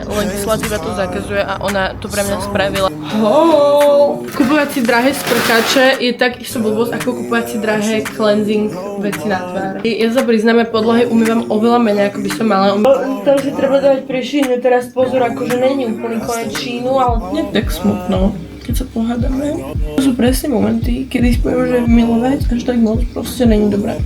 ale legislatíva to zakazuje a ona to pre mňa spravila. Kupovať si drahé sprchače je tak isto blbosť, ako kupovať si drahé cleansing veci na tvár. Ja sa priznám, ja podlahy umývam oveľa menej, ako by som mala. Tam si treba dávať pre šínu, teraz pozor, akože není úplný konec šínu, ale nie tak smutno, keď sa pohádame. To sú presne momenty, kedy si poviem, že milovať až tak moc proste není dobré.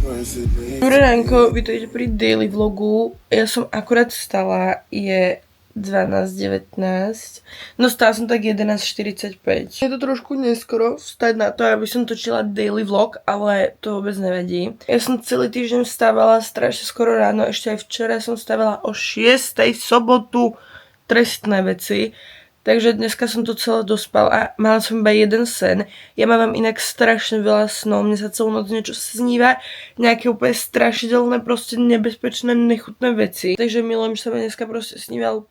Dobré ránko, vítajte pri daily vlogu. Ja som akurát vstala, je 12:19. No stala som tak 11:45. Je to trošku neskoro vstať na to, aby som točila daily vlog, ale to vôbec nevadí. Ja som celý týždeň vstávala strašne skoro ráno, ešte aj včera som vstávala o 6:00 sobotu, trestné veci. Takže dneska som to celé dospal a mala som iba jeden sen. Ja mám inak strašne veľa snov, mne sa celú noc niečo sníva, nejaké úplne strašidelné, proste nebezpečné, nechutné veci. Takže milujem, že sa mi dneska proste sníval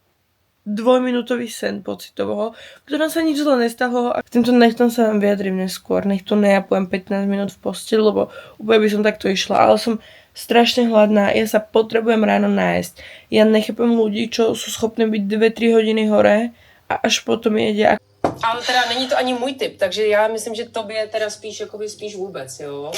dvojminútový sen pocitovo, v ktorom sa nič zle nestalo a k týmto nechtom sa vám vyjadrím neskôr, nech to nejapujem 15 minút v posteli, lebo úplne by som takto išla, ale som strašne hladná, ja sa potrebujem ráno nájsť. Ja nechápem ľudí, čo sú schopní byť 2-3 hodiny hore a až potom jedia. Ale teda není to ani můj typ, takže já myslím, že tobě teda spíš vůbec, jo.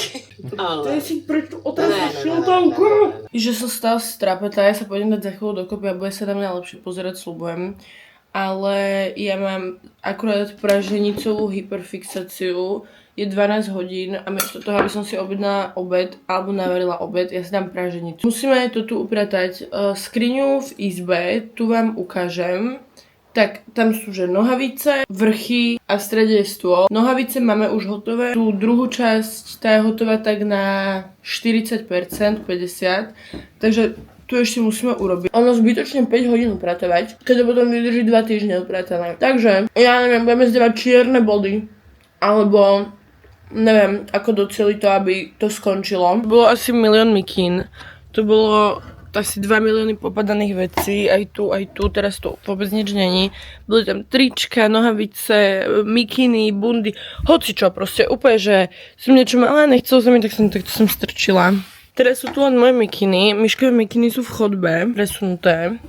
Ale... To je si pre tú otázku šiltovku. Že som stále strapetá, ja sa pôjdem dať za chvíľu dokopy a bude sa na mňa lepšie pozerať, sľubujem. Ale ja mám akurát praženicovú hyperfixáciu, je 12 hodín a miesto toho, aby som si objednala obed alebo navarila obed, ja si dám praženicu. Musíme to tu upratať. Skriňu v izbe, tu vám ukážem. Tak tam sú že nohavice, vrchy a v strede je stôl. Nohavice máme už hotové. Tú druhú časť, tá je hotová tak na 40%, 50%. Takže tu ešte musíme urobiť. Ono zbytočne 5 hodín upratovať, keď to potom vydrží 2 týždne upratané. Takže, ja neviem, budeme zdávať čierne body. Alebo, neviem, ako doceliť to, aby to skončilo. Bolo asi 1 000 000 mikín. To bolo asi 2 milióny popadaných vecí, aj tu, teraz to vôbec nič není. Boli tam trička, nohavice, mikiny, bundy, hocičo proste, úplne, že som niečo mala, nechcel sa mi, tak som strčila. Teraz sú tu len moje mikiny, myškové mikiny sú v chodbe, presunuté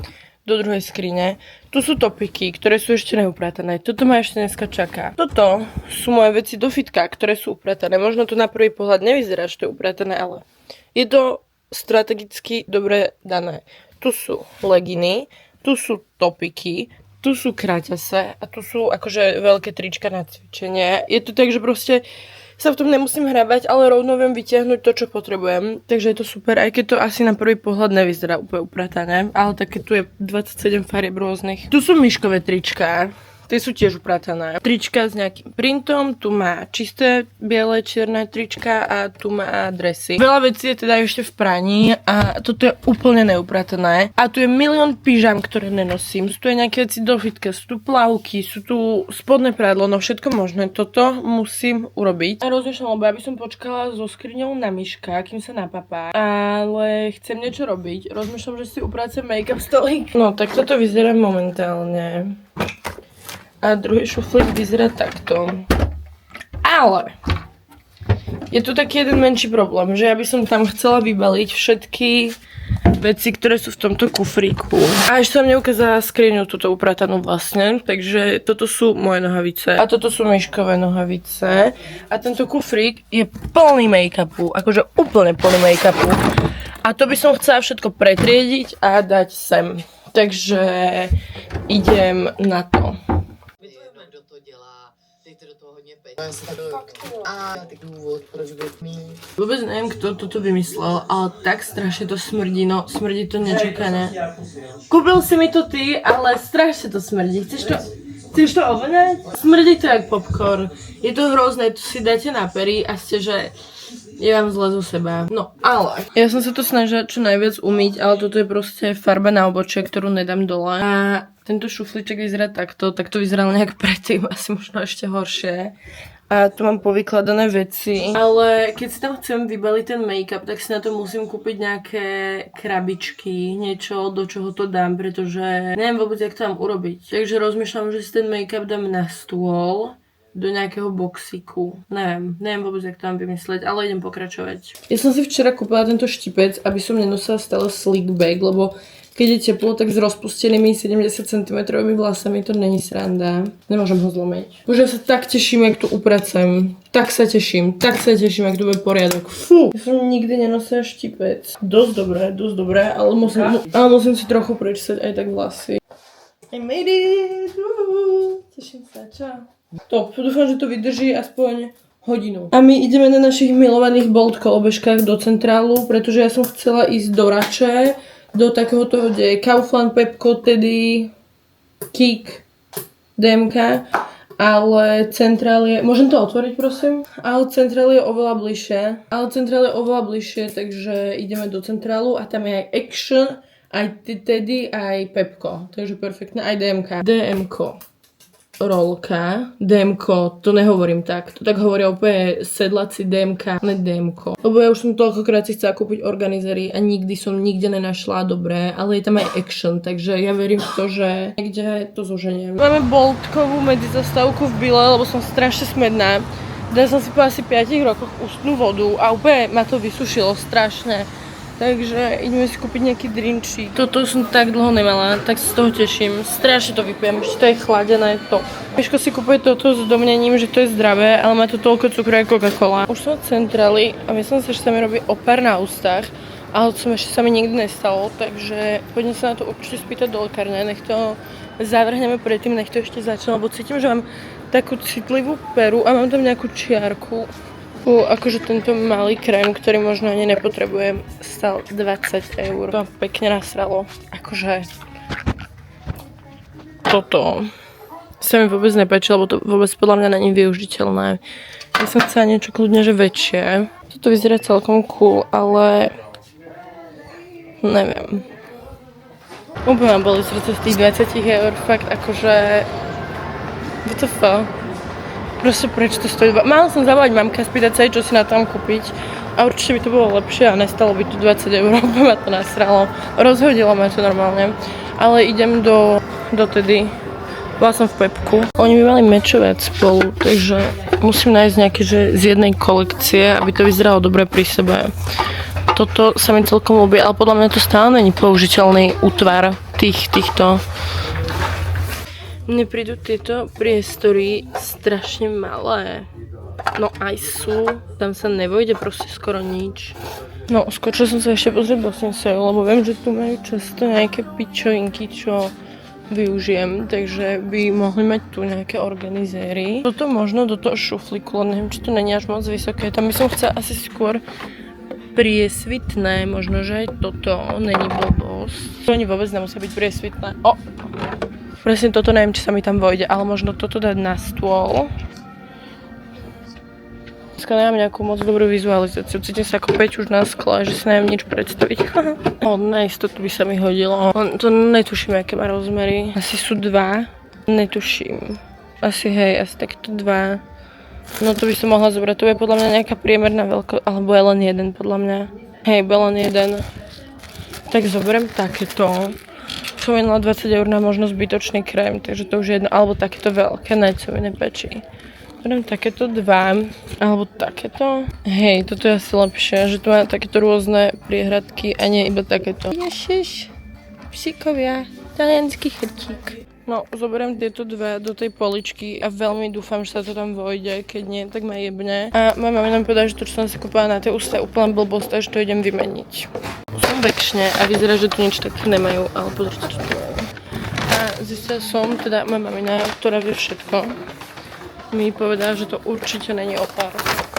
do druhej skrine. Tu sú topiky, ktoré sú ešte neupratané, toto ma ešte dneska čaká. Toto sú moje veci do fitka, ktoré sú upratané, možno to na prvý pohľad nevyzerá, že to je upratané, ale je to strategicky dobre dané. Tu sú leginy, tu sú topiky, tu sú kraťase a tu sú akože veľké trička na cvičenie. Je to tak, že proste sa v tom nemusím hrabať, ale rovno viem vytiahnuť to, čo potrebujem. Takže je to super, aj keď to asi na prvý pohľad nevyzerá úplne upratané, ale také tu je 27 farieb rôznych. Tu sú myškové trička. Tie sú tiež upratané. Trička s nejakým printom, tu má čisté, biele, čierne trička a tu má dresy. Veľa vecí je teda ešte v praní a toto je úplne neupratané. A tu je milión pyžam, ktoré nenosím. Sú tu aj nejaké veci do fitka, sú tu plavky, sú tu spodné prádlo, no všetko možné. Toto musím urobiť. A rozmýšľam, lebo ja by som počkala so skriňou na Myška, kým sa napapá. Ale chcem niečo robiť. Rozmýšľam, že si upracem make-up stolík. No tak toto vyzerá momentálne. A druhý šuflík vyzerá takto. Ale je tu taký jeden menší problém, že ja by som tam chcela vybaliť všetky veci, ktoré sú v tomto kufríku. A ešte som neukázala skriňu túto upratanú vlastne, takže toto sú moje nohavice a toto sú myškové nohavice. A tento kufrík je plný make-upu, akože úplne plný make-upu. A to by som chcela všetko pretriediť a dať sem. Takže idem na to. A tak důvod, proč by mít. Vôbec neviem, kto toto vymyslel, ale tak strašne to smrdí, no smrdí to nečakane. Kúpil si mi to ty, ale strašne to smrdí. Chceš to ovoňať? Smrdí to jak popcorn. Je to hrozné, to si dáte na pery a ste, že je vám zle zo seba. No ale ja som sa to snažila čo najviac umyť, ale toto je proste farba na obočie, ktorú nedám dole. A tento šuflíček vyzerá takto, tak to vyzeralo nejak predtým, asi možno ešte horšie. A tu mám povykladané veci. Ale keď si tam chcem vybaliť ten make-up, tak si na to musím kúpiť nejaké krabičky, niečo, do čoho to dám, pretože neviem vôbec, jak to mám urobiť. Takže rozmýšľam, že si ten make-up dám na stôl, do nejakého boxíku. Neviem vôbec, jak to mám vymysleť, ale idem pokračovať. Ja som si včera kúpila tento štipec, aby som nenosila stále slick bag, lebo Keď je teplo, tak s rozpustenými 70 cm vlasami to není sranda. Nemôžem ho zlomiť. Už ja sa tak teším, jak tu upracem. Tak sa teším, jak tu bude poriadok. Fú, ja som nikdy nenosila štipec. Dosť dobré, ale musím si trochu prečesať aj tak vlasy. I made it! Teším sa, čau. Top, dúfam, že to vydrží aspoň hodinu. A my ideme na našich milovaných Bolt kolobežkách do centrálu, pretože ja som chcela ísť do Rače, do takého toho, kde je Kaufland, Pepko, Teddy, Kik, DMK, ale centrál je... Môžem to otvoriť, prosím? Ale centrál je oveľa bližšie. Takže ideme do centrálu a tam je aj Action, aj Teddy, aj Pepko. Takže perfektné, aj DMK. DMK. Rolka, DMK, to nehovorím tak. To tak hovoria úplne sedláci DMK, ne DMK. Lebo ja už som toľkokrát si chcela kúpiť organizery a nikdy som nikde nenašla dobré, ale je tam aj Action, takže ja verím v to, že niekde to zoženiem. Máme Boltkovú medzizastávku v Bile, lebo som strašne smedná. Dala som si po asi 5 rokoch ústnu vodu a úplne ma to vysušilo strašne. Takže ideme si kúpiť nejaký drinčík. Toto som tak dlho nemala, tak sa z toho teším. Strašne to vypijem, ešte to je chladené, to. Miško si kúpuje toto s domnením, že to je zdravé, ale má to toľko cukru ako Coca-Cola. Už som od centrály a myslím si, že sa mi robí opar na ústach, ale to ešte sa mi nikdy nestalo, takže poďme sa na to určite spýtať do lekárne, nech to zavrhneme predtým, nech to ešte začne, lebo cítim, že mám takú citlivú peru a mám tam nejakú čiarku. Akože tento malý krém, ktorý možno ani nepotrebujem, stal 20 €. To pekne nasralo. Akože toto sa mi vôbec nepáči, lebo to vôbec podľa mňa není využiteľné. Ja som chcela niečo kľudne, že väčšie. Toto vyzerá celkom cool, ale neviem. Úplne ma boli srdce z tých 20 €, fakt akože what the fuck. Proste prečo to stojí? Mala som zavolať mamka, spýtať sa jej, čo si na tom kúpiť. A určite by to bolo lepšie a nestalo by to 20 €, ma to nasralo. Rozhodilo ma to normálne. Ale idem do Teddy. Bola som v Pepku. Oni by mali mečovať spolu, takže musím nájsť nejaké, že z jednej kolekcie, aby to vyzeralo dobre pri sebe. Toto sa mi celkom ľúbi, ale podľa mňa to stále není použiteľný útvar týchto. Mne prídu tieto priestory strašne malé. No aj sú, tam sa nevojde proste skoro nič. No, skočila som sa ešte pozrieť do Sinseo, lebo viem, že tu majú často nejaké pičovinky, čo využijem, takže by mohli mať tu nejaké organizéry. Toto možno do toho šuflíku, len neviem, či to není až moc vysoké. Tam by som chcela asi skôr priesvitné, možno, že aj toto není blbosť. To ani vôbec nemusia byť priesvitné. Presne toto neviem, či sa mi tam vojde, ale možno toto dať na stôl. Dneska nemám nejakú moc dobrú vizualizáciu. Cítim sa ako Peť už na skle, že si neviem nič predstaviť. Na istotu by sa mi hodilo. To netuším, aké má rozmery. Asi sú 2. Netuším. Asi takto 2. No to by som mohla zobrať. To je podľa mňa nejaká priemerná veľkosť, alebo je len jeden podľa mňa. Hej, je len jeden. Tak zoberiem takéto. Som minula 20 € na možno zbytočný krém, takže to už je jedno, alebo takéto veľké, co mi nepečí. Beriem takéto 2, alebo takéto. Hej, toto je asi lepšie, že tu má takéto rôzne priehradky a nie iba takéto. Ježiš, psíkovia, taliansky chrtík. No, zoberiem tieto 2 do tej poličky a veľmi dúfam, že sa to tam vojde, keď nie, tak ma jebne. A moja mama nám povedala, že to, čo som si kúpila na tie ústa, je úplná blbosť, takže to idem vymeniť. Som vekšne a vyzerá, že tu nič také nemajú, ale pozrite, čo tu majú. A zistila som, teda moja mamina, ktorá vie všetko, mi povedala, že to určite není opár.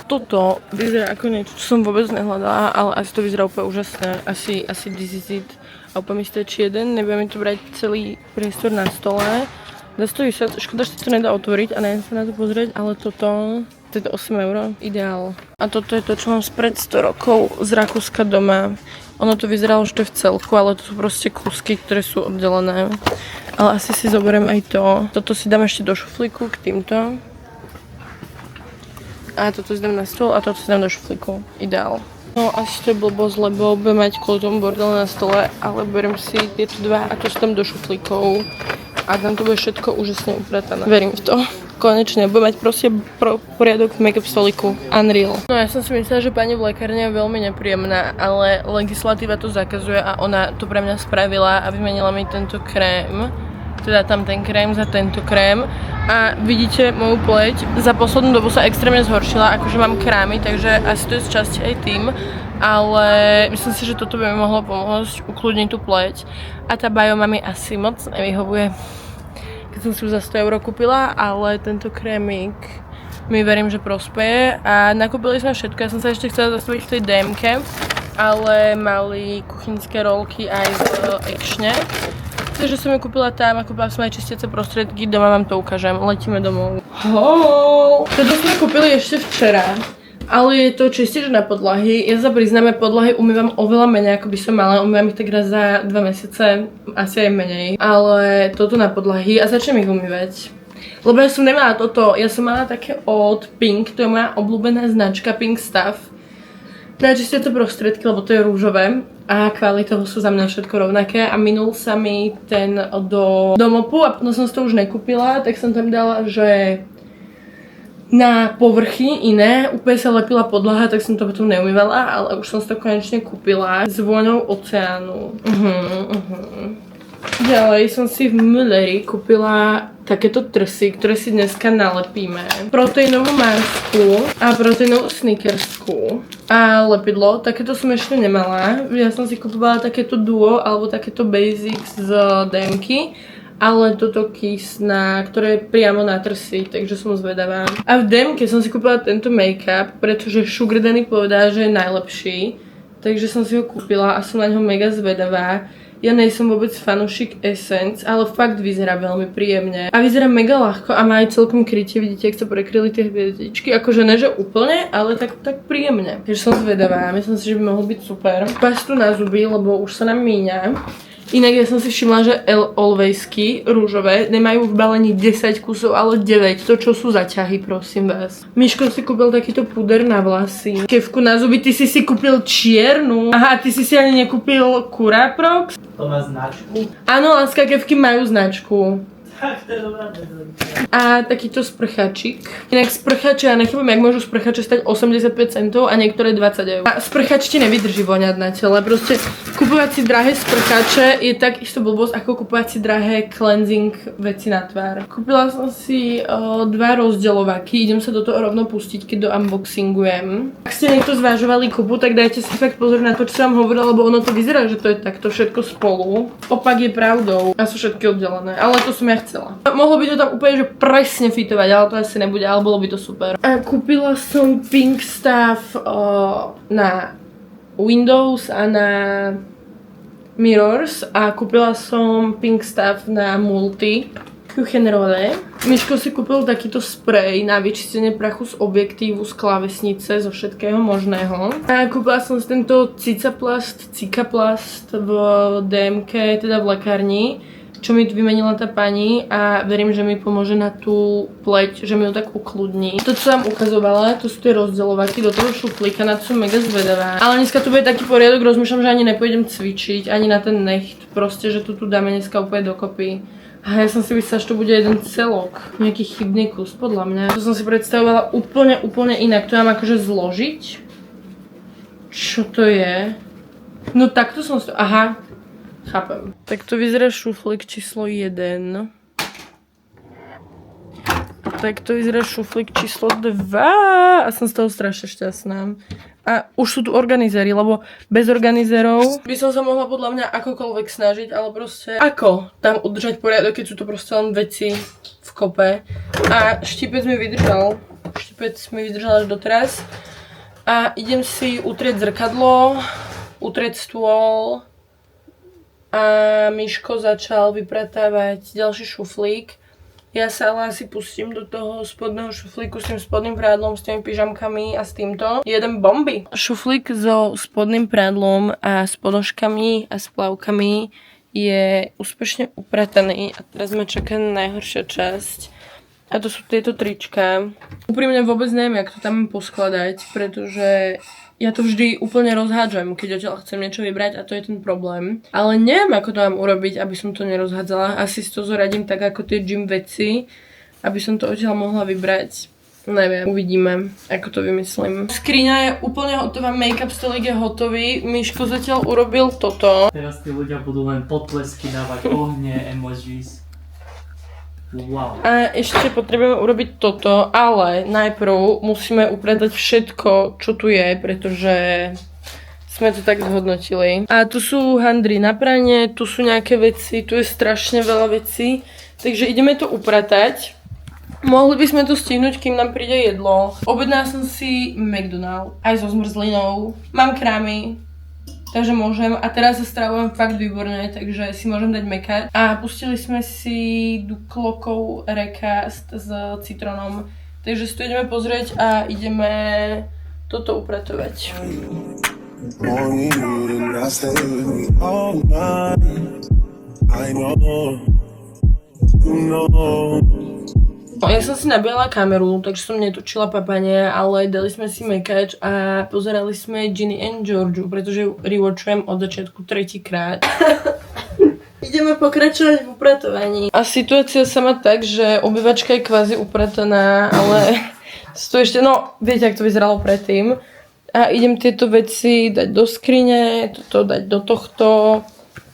Toto vyzerá ako niečo, čo som vôbec nehľadala, ale asi to vyzerá úplne úžasné. Asi this is it. A úplne mi stačí jeden, nebudem mi to brať celý priestor na stole. Zastojí sa, škoda, že to nedá otvoriť a neviem sa na to pozrieť, ale toto je to 8 €, ideál. A toto je to, čo mám spred 100 rokov z Rakúska doma. Ono to vyzeralo, že to je v celku, ale to sú proste kúsky, ktoré sú oddelené. Ale asi si zoberiem aj to. Toto si dám ešte do šuflíku k týmto. A toto si dám na stôl a toto si dám do šuflíku. Ideál. No asi to je blbosť, lebo budem mať kvôli tomu bordel na stole, ale beriem si tieto 2 a to si dám do šuflíkov. A tam to bude všetko úžasne upratané. Verím v to. konečne budem mať proste poriadok v make-up stoliku. Unreal. No ja som si myslela, že pani v lekárni je veľmi nepríjemná, ale legislatíva to zakazuje a ona to pre mňa spravila a vymenila mi tento krém. Teda tam ten krém za tento krém a vidíte moju pleť za poslednú dobu sa extrémne zhoršila, akože mám krámy, takže asi to je z časti aj tým, ale myslím si, že toto by mi mohlo pomôcť ukludniť tú pleť a tá Bioma mi asi moc nevyhovuje, keď som si ju za 100 € kúpila, ale tento krémik mi verím, že prospeje a nakúpili sme všetko, ja som sa ešte chcela zastaviť v tej DMke, ale mali kuchynské rolky aj z Actione. Takže som ju kúpila tam a kúpila som aj čistiace prostriedky, doma vám to ukážem, letíme domov. Toto sme kúpili ešte včera, ale je to čistič na podlahy. Ja sa priznám, podlahy umývam oveľa menej, ako by som mala, umývam ich tak raz za 2 mesiace, asi aj menej. Ale toto na podlahy a začnem ich umývať. Lebo ja som nemala toto, ja som mala také od Pink, to je moja obľúbená značka Pink Stuff. Na čistiace prostriedky, lebo to je rúžové a kvalitovo sú za mňa všetko rovnaké a minul sa mi ten do mopu a potom som si to už nekúpila, tak som tam dala, že na povrchy iné, úplne sa lepila podlaha, tak som to potom neumývala, ale už som si to konečne kúpila s vôňou oceánu. Ďalej som si v Mülleri kúpila takéto trsy, ktoré si dneska nalepíme. Proteínovú masku a proteínovú snickersku a lepidlo. Takéto som ešte nemala. Ja som si kúpovala takéto duo alebo takéto basics z DMky, ale toto kiss, ktoré je priamo na trsy, takže som zvedavá. A v DMke som si kúpila tento make-up, pretože Sugar Daddy povedala, že je najlepší. Takže som si ho kúpila a som na ňo mega zvedavá. Ja nejsem vôbec fanúšik Essence, ale fakt vyzerá veľmi príjemne. A vyzerá mega ľahko a má aj celkom krytie, vidíte, jak sa prekryli tie hviezdičky. Akože ne, že úplne, ale tak príjemne. Takže som zvedavá, myslím si, že by mohol byť super. Pastu na zuby, lebo už sa nám míňa. Inak ja som si všimla, že Alwaysky rúžové nemajú v balení 10 kusov, ale 9. To čo sú zaťahy, prosím vás. Miško si kúpil takýto puder na vlasy. Kevku na zuby, ty si kúpil čiernu. Aha, ty si ani nekúpil Curaprox? To má značku? Áno, láska, Kevky majú značku. Tak, to je dobrá. A takýto sprchačik. Inak sprchače, ja nechápem, jak môžu sprchače stať 85 centov a niektoré 20 €. A sprchač ti nevydrží voňať na tele. Proste kupovať si drahé sprchače je tak isto blbosť, ako kupovať si drahé cleansing veci na tvár. Kúpila som si 2 rozdeľovaky, idem sa do toho rovno pustiť, keď do unboxingujem. Ak ste niekto zvážovali kúpu, tak dajte si fakt pozor na to, čo som vám hovorila, lebo ono to vyzerá, že to je takto všetko spolu. Opak je pravdou a sú všetky oddelené, ale to som ja chcela. Mohlo by to tam úplne, že presne fitovať, ale to asi nebude, ale bolo by to super. A kúpila som Pink Stuff na Windows a na Mirrors a kúpila som Pink Stuff na Multi Küchenrolle. Miško si kúpil takýto sprej na vyčistenie prachu z objektívu, z klávesnice, zo všetkého možného. A kúpila som si tento Cicaplast v DMke, teda v lekárni, čo mi vymenila tá pani a verím, že mi pomôže na tú pleť, že mi ju tak ukludní. To, čo som ukazovala, to sú tie rozdeľovaky do toho šuflíka, na to som mega zvedavá. Ale dneska tu bude taký poriadok, rozmýšľam, že ani nepôjdem cvičiť, ani na ten necht, proste, že tu dáme dneska úplne dokopy. A ja som si myslela, že to bude jeden celok, nejaký chybný kus, podľa mňa. To som si predstavovala úplne inak, to mám akože zložiť. Čo to je? No takto som si... Aha. Chápem. Tak to vyzerá šuflík číslo 1. Tak to vyzerá šuflík číslo 2. A som z toho strašne šťastná. A už sú tu organizéry, lebo bez organizérov by som sa mohla podľa mňa akokoľvek snažiť, ale proste ako tam udržať poriadok, keď sú to proste len veci v kope. A štipec mi vydržal. Štipec mi vydržal až doteraz. A idem si utrieť zrkadlo, utrieť stôl. A Miško začal vypratávať ďalší šuflík. Ja sa ale asi pustím do toho spodného šuflíku s tým spodným prádlom, s tými pyžamkami a s týmto. Jeden bomby. Šuflík so spodným prádlom a s ponožkami a s plavkami je úspešne uprataný a teraz ma čaká najhoršia časť. A to sú tieto trička. Úprimne vôbec neviem, jak to tam poskladať, pretože ja to vždy úplne rozhádžem, keď odtiaľ chcem niečo vybrať a to je ten problém. Ale neviem, ako to mám urobiť, aby som to nerozhádzala. Asi si to zoradím tak ako tie gym veci. aby som to odtiaľ mohla vybrať. Neviem, uvidíme, ako to vymyslím. Skriňa je úplne hotová, make-up stolik je hotový. Miško zatiaľ urobil toto. Teraz tí ľudia budú len potlesky dávať, ohne, emojis. Wow. A ešte potrebujeme urobiť toto, ale najprv musíme upratať všetko, čo tu je, pretože sme to tak zhodnotili. A tu sú handry na pranie, tu sú nejaké veci, tu je strašne veľa vecí. Takže ideme to upratať. Mohli by sme to stihnúť, kým nám príde jedlo. Objednala som si McDonald's, aj so zmrzlinou. Mám krámy, takže môžem. A teraz sa stravujem fakt výborne, takže si môžem dať mekať. A pustili sme si Duklokov recast s citrónom. Takže si to ideme pozrieť a ideme toto upratovať. Ja som si nabíjala kameru, takže som netočila papanie, ale dali sme si mekač a pozerali sme Ginny and Georgiu, pretože rewatchujem od začiatku 3. krát. Ideme pokračovať v upratovaní. A situácia sa má tak, že obývačka je kvázi uprataná, ale to ešte, no viete, jak to vyzeralo predtým. A idem tieto veci dať do skrine, toto dať do tohto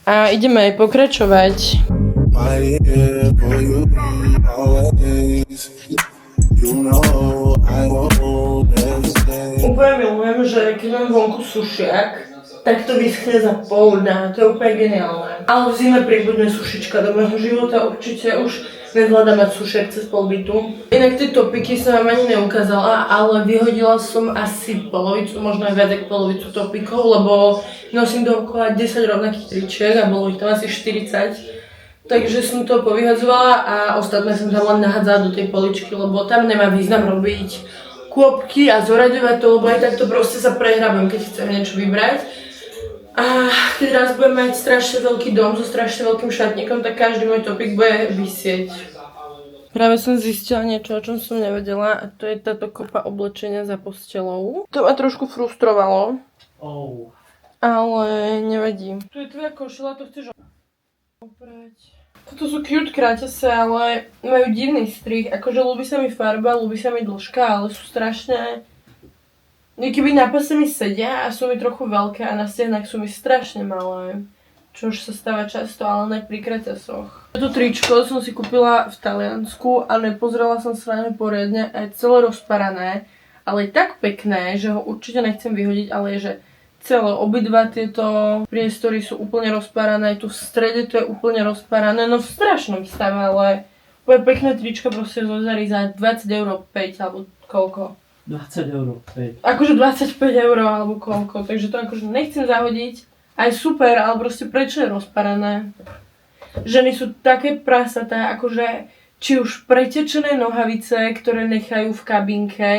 a ideme aj pokračovať. Úplne milujem, že keď mám vonku sušiak, tak to vyschne za pol dňa, to je úplne geniálne. Ale v zime pribudne sušička do môjho života, určite už nezvládam mať sušiak cez pol bytu. Inak tie topiky som vám ani neukázala, ale vyhodila som asi polovicu, možno aj viac ako polovicu topikov, lebo nosím dookola 10 rovnakých tričiek a bolo ich tam asi 40. Takže som to povyhadzovala a ostatné som tam len nahádzala do tej poličky, lebo tam nemá význam robiť kôpky a zoraďovať to, lebo aj takto proste sa prehrabem, keď chcem niečo vybrať. A keď raz budem mať strašne veľký dom so strašne veľkým šatníkom, tak každý môj topik bude visieť. Práve som zistila niečo, o čom som nevedela, a to je táto kopa oblečenia za postelou. To ma trošku frustrovalo, ale nevadí. Tu je tvoja košela, to chceš oprať. Toto sú cute kráťase, ale majú divný strih, akože ľúbi sa mi farba, ľúbi sa mi dĺžka, ale sú strašne... Keby na pase mi sedia a sú mi trochu veľké a na stehnách sú mi strašne malé. Čo už sa stáva často, ale ne pri kraťasoch. Toto tričko som si kúpila v Taliansku a nepozrela som sa na ne poriadne a je celé rozparané. Ale je tak pekné, že ho určite nechcem vyhodiť, ale je, že celé obidva tieto priestory sú úplne rozparané, tu v strede to je úplne rozparané, no v strašnom stave, ale bude pekné tričko proste zo Zary za 20 € 5 alebo koľko? 20 € 5. Akože 25 € alebo koľko, takže to akože nechcem zahodiť, aj super, ale proste prečo je rozparané? Ženy sú také prasaté, akože či už pretečené nohavice, ktoré nechajú v kabinke.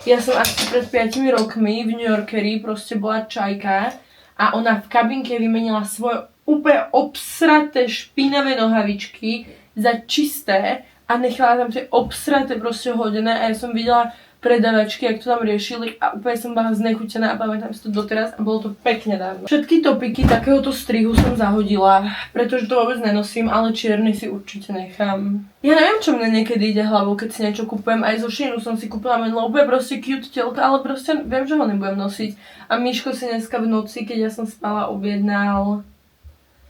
Ja som asi pred 5 rokmi v New Yorkeri proste bola čajka a ona v kabinke vymenila svoje úplne obsraté špinavé nohavičky za čisté a nechala tam tie obsraté proste hodené a ja som videla predavačky, jak to tam riešili a úplne som bola znechutená a pamätám si to doteraz a bolo to pekne dávno. Všetky topiky takéhoto strihu som zahodila, pretože to vôbec nenosím, ale čierny si určite nechám. Ja neviem, čo mne niekedy ide hlavou, keď si niečo kúpujem, aj zo Sheinu som si kúpila menlo, úplne proste cute telka, ale proste viem, že ho nebudem nosiť. A Miško si dneska v noci, keď ja som spala, objednal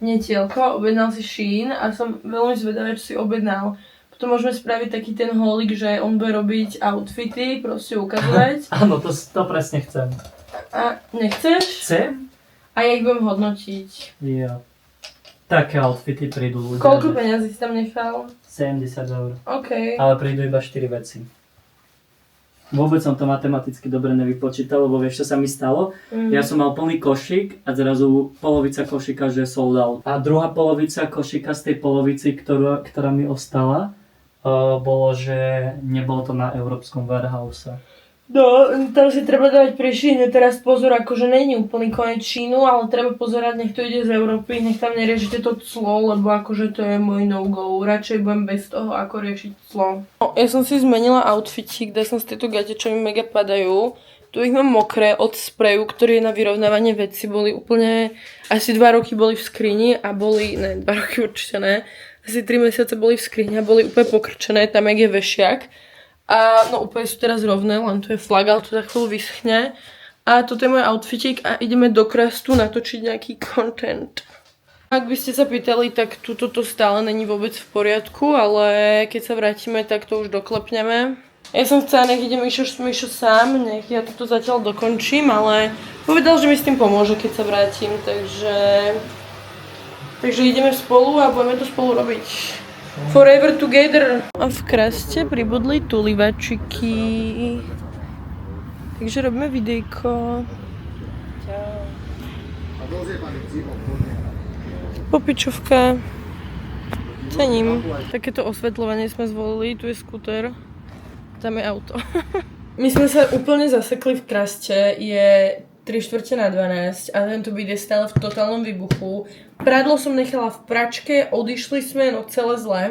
nie tielko, objednal si Shein a som veľmi zvedavá, čo si objednal. Potom môžeme spraviť taký ten holík, že on bude robiť outfity, proste ukazovať. Áno, to presne chcem. A nechceš? Chcem? A ja ich budem hodnotiť. Jo. Také outfity prídu ľudia. Koľko peňazí si tam nechal? 70 €. OK. Ale prídu iba 4 veci. Vôbec som to matematicky dobre nevypočítal, lebo vieš, čo sa mi stalo? Ja som mal plný košík a zrazu polovica košíka, že sold out. A druhá polovica košíka z tej polovici, ktorá mi ostala, bolo, že nebolo to na európskom warehouse. No, tam si treba dávať pri Sheine teraz pozor, akože není úplný koniec Sheinu, ale treba pozerať, nech to ide z Európy, nech tam neriešite to clo, lebo akože to je môj no-go. Radšej budem bez toho, ako riešiť clo. No, ja som si zmenila outfitík, daj som si tieto gate, čo mi mega padajú. Tu ich mám mokré od spreju, ktorý je na vyrovnávanie veci, boli úplne, asi 2 roky boli v skrini a boli, ne, 2 roky určite ne. asi 3 mesiace boli v skrini a boli úplne pokrčené, tam jak je vešiak. A no úplne sú teraz rovné, len tu je flag, ale to za chvíľu vyschne. A toto je môj outfitík a ideme do Krastu natočiť nejaký content. Ak by ste sa pýtali, tak toto stále není vôbec v poriadku, ale keď sa vrátime, tak to už doklepneme. Ja som chcela, nech ide Mišo sám, nech ja toto zatiaľ dokončím, ale povedal, že mi s tým pomôže, keď sa vrátim, takže ideme spolu a budeme to spolu robiť. Forever together. A v Kraste pribudli tulivačiky. Takže robíme videjko. Popičovka. Cením. Takéto osvetľovanie sme zvolili, tu je skúter. Tam je auto. My sme sa úplne zasekli v Kraste, je 3:45 a tento byt je stále v totálnom výbuchu. Prádlo som nechala v pračke, odišli sme, no celé zle.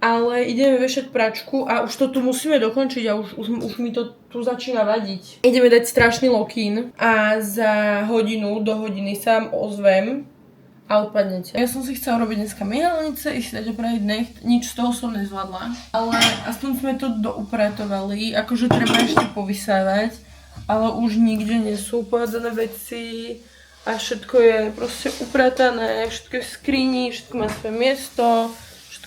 Ale ideme vešať pračku a už to tu musíme dokončiť a už mi to tu začína vadiť. Ideme dať strašný lock-in a za hodinu do hodiny sa vám ozvem a odpadnete. Ja som si chcela robiť dneska myhalnice, ísť dať opraviť necht, nič z toho som nezvládla. Ale aspoň sme to doupratovali, akože treba ešte povysávať, ale už nikde nie sú upohádzané veci a všetko je proste upratané, všetko je v skrini, všetko má svoje miesto.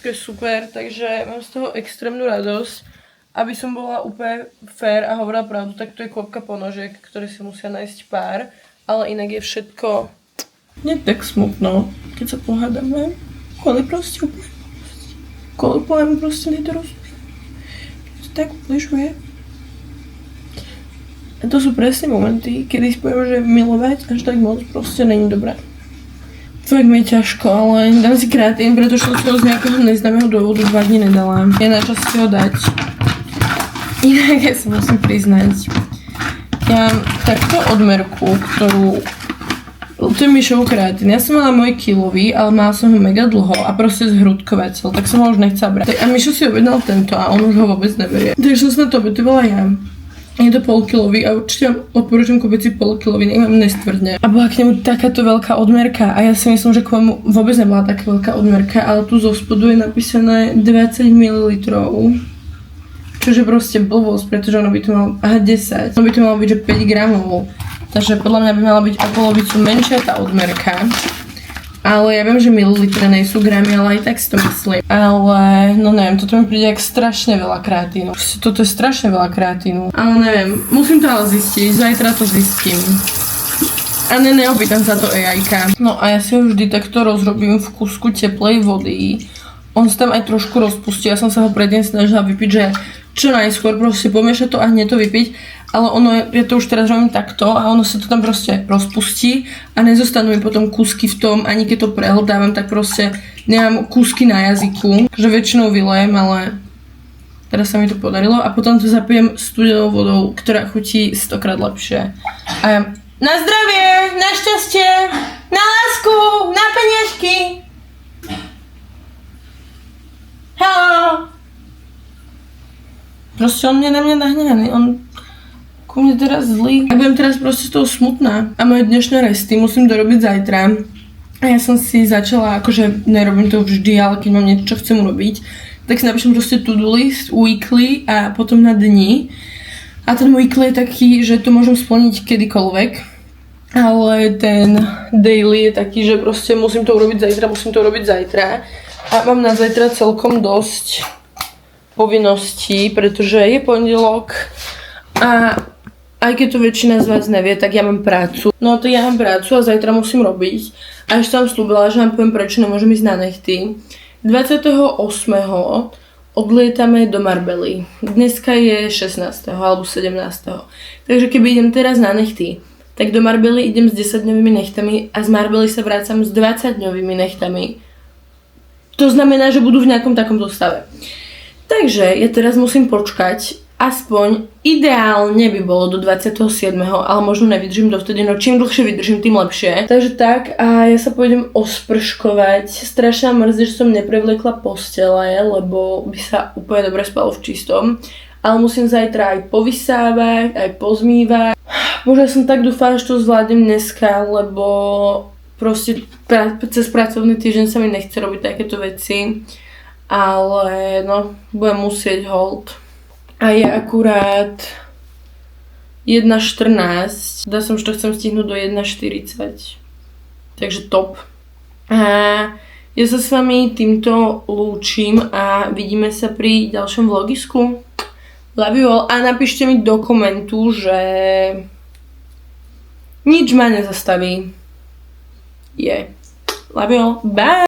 Je super, takže mám z toho extrémnu radosť. Aby som bola úplne fair a hovorila pravdu, tak to je klopka ponožiek, ktoré si musia nájsť pár, ale inak je všetko nie tak smutno, keď sa pohádame. Kvôli proste úplne kvôli pojem proste nedorozumiem. To tak ubližuje. A to sú presne momenty, kedy si poviem, že milovať až tak moc proste není dobré. Fakt mi je ťažko, ale dám si kreatín, pretože som z nejakého neznámeho dôvodu 2 dní nedala. Je na čas si ho dať. Inak ja si musím priznať. Ja mám takto odmerku, ktorú... To je Mišov kreatín. Ja som mala môj kilový, ale mala som ho mega dlho a proste zhrudkovateľ, tak som ho už nechcela brať. A Mišo si objednal tento a on už ho vôbec neberie. Takže som sa na to obetovala ja. Je to polkilový a určite odporúčam kúpiť si polkilový, nech vám nestvrdne. A bola k nemu takáto veľká odmerka a ja si myslím, že k vám vôbec nebola taká veľká odmerka, ale tu zo spodu je napísané 20 ml. Čože proste blbosť, pretože ono by to malo 10. Ono by to malo byť, že 5 gramov. Takže podľa mňa by mala byť o polovicu menšia tá odmerka. Ale ja viem, že mililitre nejsú gramy, ale aj tak si to myslím. Ale, no neviem, toto mi príde jak strašne veľa kreatínu. Toto je strašne veľa kreatínu. Ale neviem, musím to ale zistiť, zajtra to zistím. A neopýtam sa to AI-ka. No a ja si ho vždy takto rozrobím v kusku teplej vody. On sa tam aj trošku rozpustí, ja som sa ho predtým snažila vypiť, že čo najskôr proste pomiešať to a hneď to vypiť. Ale ono, ja to už teraz robím takto a ono sa to tam proste rozpustí a nezostanú mi potom kúsky v tom, ani keď to prehltávam, tak proste nemám kúsky na jazyku, že väčšinou vylejem, ale teraz sa mi to podarilo a potom to zapijem studenou vodou, ktorá chutí 100-krát lepšie. A ja, na zdravie, na šťastie, na lásku, na peniažky. Hello. Proste on na mňa nahnevaný, on ku mne teraz zlý. A budem teraz proste z toho smutná. A moje dnešné resty musím dorobiť zajtra. A ja som si začala, akože nerobím to vždy, ale keď mám niečo, čo chcem urobiť, tak si napíšem proste to-do list, weekly a potom na dni. A ten weekly je taký, že to môžem splniť kedykoľvek. Ale ten daily je taký, že proste musím to urobiť zajtra. A mám na zajtra celkom dosť povinností, pretože je pondelok a aj keď to väčšina z vás nevie, tak ja mám prácu. No to ja mám prácu a zajtra musím robiť. A ešte som slúbila, že vám poviem, prečo nemôžem ísť na nechty. 28. odlietame do Marbely. Dneska je 16. alebo 17. Takže keby idem teraz na nechty, tak do Marbely idem s 10-dňovými nechtami a z Marbely sa vrácam s 20-dňovými nechtami. To znamená, že budú v nejakom takomto stave. Takže ja teraz musím počkať, aspoň ideálne by bolo do 27. ale možno nevydržím dovtedy, no čím dlhšie vydržím, tým lepšie. Takže tak a ja sa pôjdem osprškovať. Strašne mrzí, že som neprevliekla postele, lebo by sa úplne dobre spalo v čistom. Ale musím zajtra aj povysávať, aj pozmývať. Bože, ja som tak dúfala, že to zvládnem dneska, lebo proste cez pracovný týždeň sa mi nechce robiť takéto veci, ale no, budem musieť hold. A je akurát 1.14, dá som, že to chcem stihnúť do 1.40, takže top. A ja sa s vami týmto lúčim a vidíme sa pri ďalšom vlogisku. Love you all a napíšte mi do komentu, že nič ma nezastaví. Love you all. Bye!